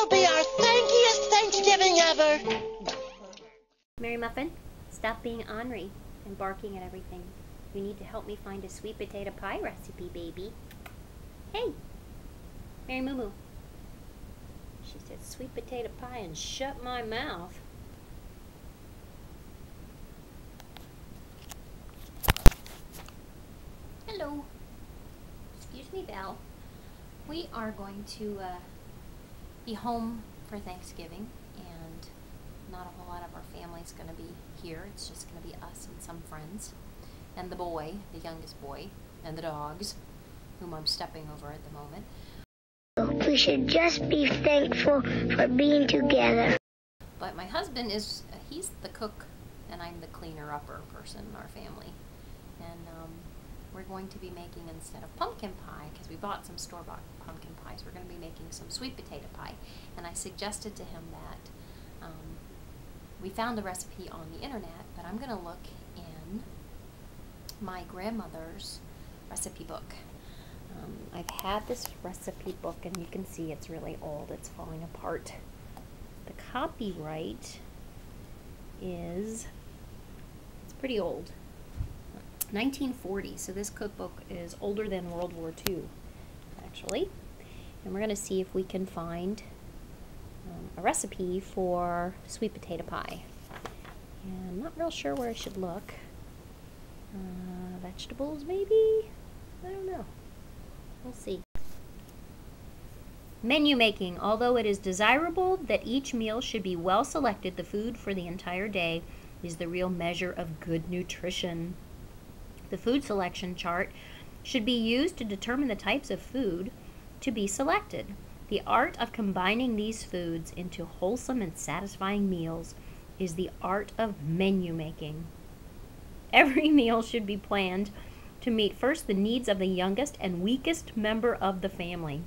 This'll be our thankiest Thanksgiving ever. Mary Muffin, stop being ornery and barking at everything. You need to help me find a sweet potato pie recipe, baby. Hey, Mary Moo Moo. She said sweet potato pie and shut my mouth. Hello. Excuse me, Val. We are going to be home for Thanksgiving, and not a whole lot of our family's going to be here. It's just going to be us and some friends, and the boy, the youngest boy, and the dogs, whom I'm stepping over at the moment. We should just be thankful for being together. But my husband is, he's the cook, and I'm the cleaner-upper person in our family. And we're going to be making, instead of pumpkin pie, because we bought some store-bought pumpkin pies, we're going to be making some sweet potato pie. And I suggested to him that we found the recipe on the internet, but I'm going to look in my grandmother's recipe book. I've had this recipe book, and you can see it's really old. It's falling apart. The copyright is, it's pretty old. 1940, so this cookbook is older than World War II, actually. And we're going to see if we can find a recipe for sweet potato pie. And I'm not real sure where I should look. Vegetables, maybe? I don't know. We'll see. Menu making. Although it is desirable that each meal should be well selected, the food for the entire day is the real measure of good nutrition. The food selection chart should be used to determine the types of food to be selected. The art of combining these foods into wholesome and satisfying meals is the art of menu making. Every meal should be planned to meet first the needs of the youngest and weakest member of the family.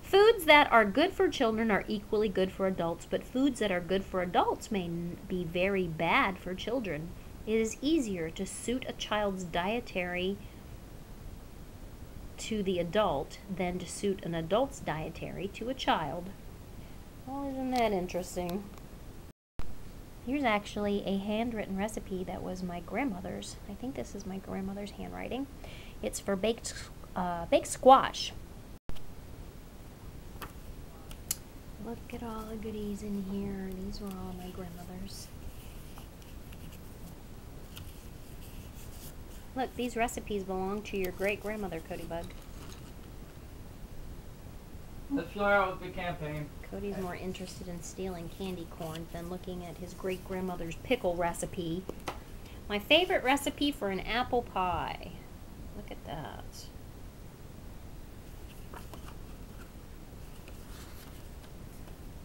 Foods that are good for children are equally good for adults, but foods that are good for adults may be very bad for children. It is easier to suit a child's dietary to the adult than to suit an adult's dietary to a child. Well, isn't that interesting? Here's actually a handwritten recipe that was my grandmother's. I think this is my grandmother's handwriting. It's for baked squash. Look at all the goodies in here. These were all my grandmother's. Look, these recipes belong to your great-grandmother, Cody Bug. Let's start out with the campaign. Cody's more interested in stealing candy corn than looking at his great-grandmother's pickle recipe. My favorite recipe for an apple pie. Look at that.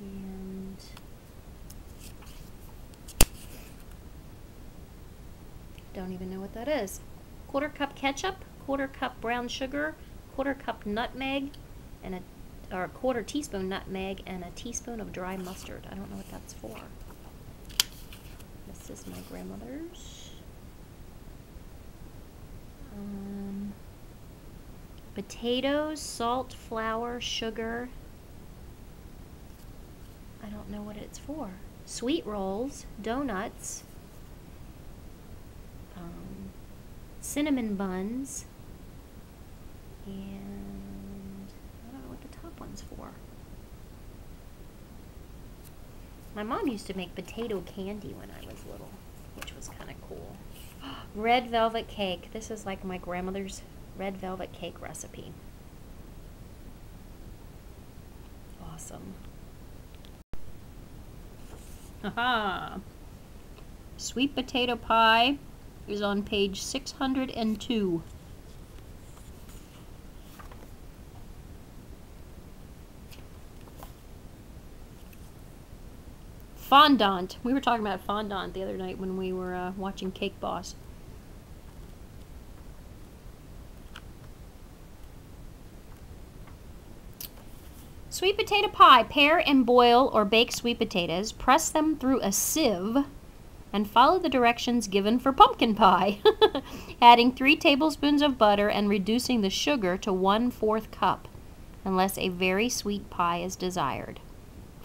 And don't even know what that is. 1/4 cup ketchup, 1/4 cup brown sugar, 1/4 cup nutmeg, and a 1/4 teaspoon nutmeg, and a teaspoon of dry mustard. I don't know what that's for. This is my grandmother's. Potatoes, salt, flour, sugar. I don't know what it's for. Sweet rolls, donuts, cinnamon buns, and I don't know what the top one's for. My mom used to make potato candy when I was little, which was kind of cool. Red velvet cake. This is like my grandmother's red velvet cake recipe. Awesome. Haha. Sweet potato pie is on page 602. Fondant. We were talking about fondant the other night when we were watching Cake Boss. Sweet potato pie. Pare and boil or bake sweet potatoes. Press them through a sieve and follow the directions given for pumpkin pie. Adding 3 tablespoons of butter and reducing the sugar to 1/4 cup, unless a very sweet pie is desired.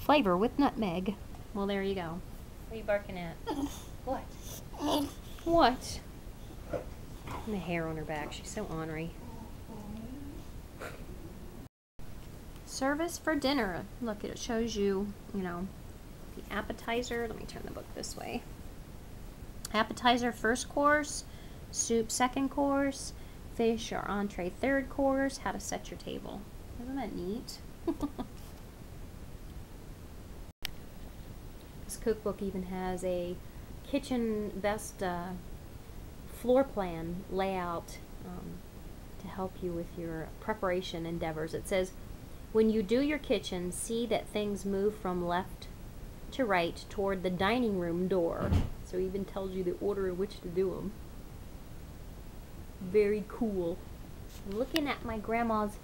Flavor with nutmeg. Well, there you go. What are you barking at? What? What? And the hair on her back. She's so ornery. Service for dinner. Look, it shows you, you know, the appetizer. Let me turn the book this way. Appetizer, first course. Soup, second course. Fish or entree, third course. How to set your table. Isn't that neat? This cookbook even has a kitchen best floor plan layout to help you with your preparation endeavors. It says, when you do your kitchen, see that things move from left to right toward the dining room door. So it even tells you the order in which to do them. Very cool. I'm looking at my grandma's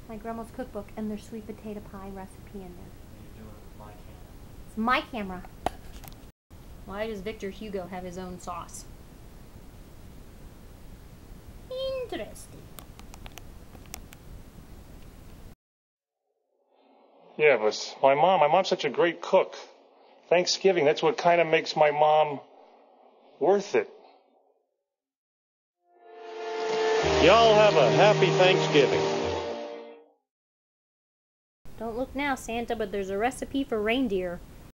cookbook, and there's sweet potato pie recipe in there. You're doing it with my camera. It's my camera. Why does Victor Hugo have his own sauce? Interesting. Yeah, but my mom's such a great cook. Thanksgiving, that's what kind of makes my mom worth it. Y'all have a happy Thanksgiving. Don't look now, Santa, but there's a recipe for reindeer.